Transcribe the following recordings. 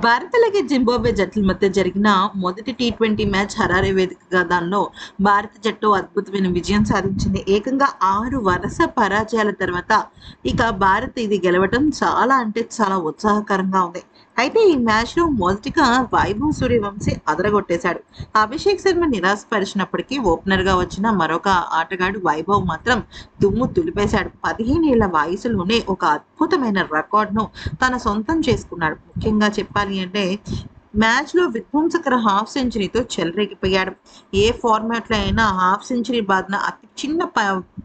భారత్ అలాగే జింబాబ్వే జట్ల మధ్య జరిగిన మొదటి టీ20 మ్యాచ్ హరారే వేదికగా దానిలో భారత జట్టు అద్భుతమైన విజయం సాధించింది. ఏకంగా 6 వరుస పరాజయాల తర్వాత ఇక భారత్ ఇది గెలవటం చాలా అంటే చాలా ఉత్సాహకరంగా ఉంది. అయితే ఈ మ్యాచ్‌లో మొదటిగా వైభవ్ సూర్యవంశీ అదరగొట్టేశాడు. అభిషేక్ శర్మ నిరాశపరిచినప్పటికీ ఓపెనర్‌గా వచ్చిన మరొక ఆటగాడు వైభవ్ మాత్రం దుమ్ము దులిపేశాడు. 15 ఏళ్ల వయసులోనే ఒక అద్భుతమైన రికార్డ్‌ను తన సొంతం చేసుకున్నాడు. ముఖ్యంగా చెప్పాలి అంటే మ్యాచ్‌లో విధ్వంసకర హాఫ్ సెంచరీతో చెలరేగిపోయాడు. ఏ ఫార్మాట్‌లో అయినా హాఫ్ సెంచరీ బాదిన అతి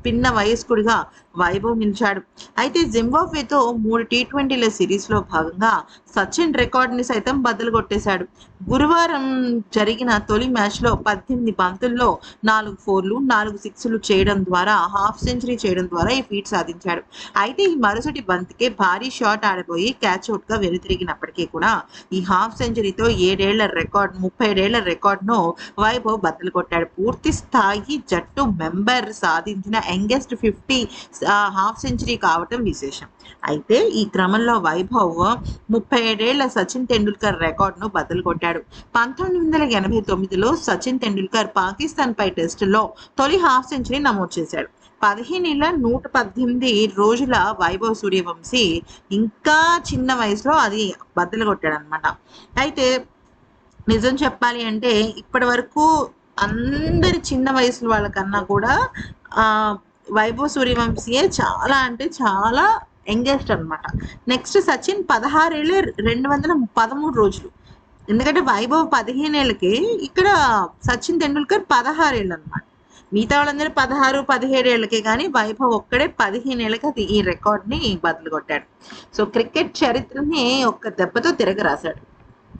పిన్న వయస్కుడిగా వైభవ్ నిలిచాడు. అయితే జింబాబ్వేతో 3 టీ20ల సిరీస్‌లో భాగంగా సచిన్ రికార్డ్‌ని సైతం బద్దలు కొట్టేశాడు. గురువారం జరిగిన తొలి మ్యాచ్‌లో 18 బంతుల్లో 4 ఫోర్లు, 4 సిక్స్‌లు చేయడం ద్వారా హాఫ్ సెంచరీ చేయడం ద్వారా ఈ ఫీట్ సాధించాడు. అయితే ఈ మరుసటి బంతికే భారీ షాట్ ఆడబోయి క్యాచ్ ఔట్‌గా వెనుతిరిగినప్పటికీ కూడా ఈ హాఫ్ సెంచరీతో 37 ఏళ్ల రికార్డ్‌ను వైభవ్ బద్దలు కొట్టాడు. పూర్తి స్థాయి జట్టు మెంబర్ సాధించిన యంగెస్ట్ 50 హాఫ్ సెంచరీ కావటం విశేషం. అయితే ఈ క్రమంలో వైభవ్ 37 ఏళ్ల సచిన్ టెండూల్కర్ రికార్డును బద్దలు కొట్టాడు. 1989లో సచిన్ టెండూల్కర్ పాకిస్తాన్‌పై టెస్టులో తొలి హాఫ్ సెంచరీ నమోదు చేశాడు. 15 ఏళ్ల 118 రోజుల వైభవ్ సూర్యవంశీ ఇంకా చిన్న వయసులో అది బద్దలు కొట్టాడనమాట. అయితే నిజం చెప్పాలి అంటే ఇప్పటి వరకు అందరి చిన్న వయసుల వాళ్ళకన్నా కూడా వైభవ్ సూర్యవంశీయే చాలా అంటే చాలా యంగెస్ట్ అనమాట. నెక్స్ట్ సచిన్ 16 ఏళ్ళే 213 రోజులు. ఎందుకంటే వైభవ్ 15 ఏళ్ళకి, ఇక్కడ సచిన్ టెండూల్కర్ 16 ఏళ్ళు అనమాట. మిగతా వాళ్ళందరూ 16, 17 ఏళ్ళకే కానీ వైభవ్ ఒక్కడే 15 ఏళ్ళకి అది ఈ రికార్డ్ని బదులు కొట్టాడు. సో క్రికెట్ చరిత్రని ఒక్క దెబ్బతో తిరగరాశాడు.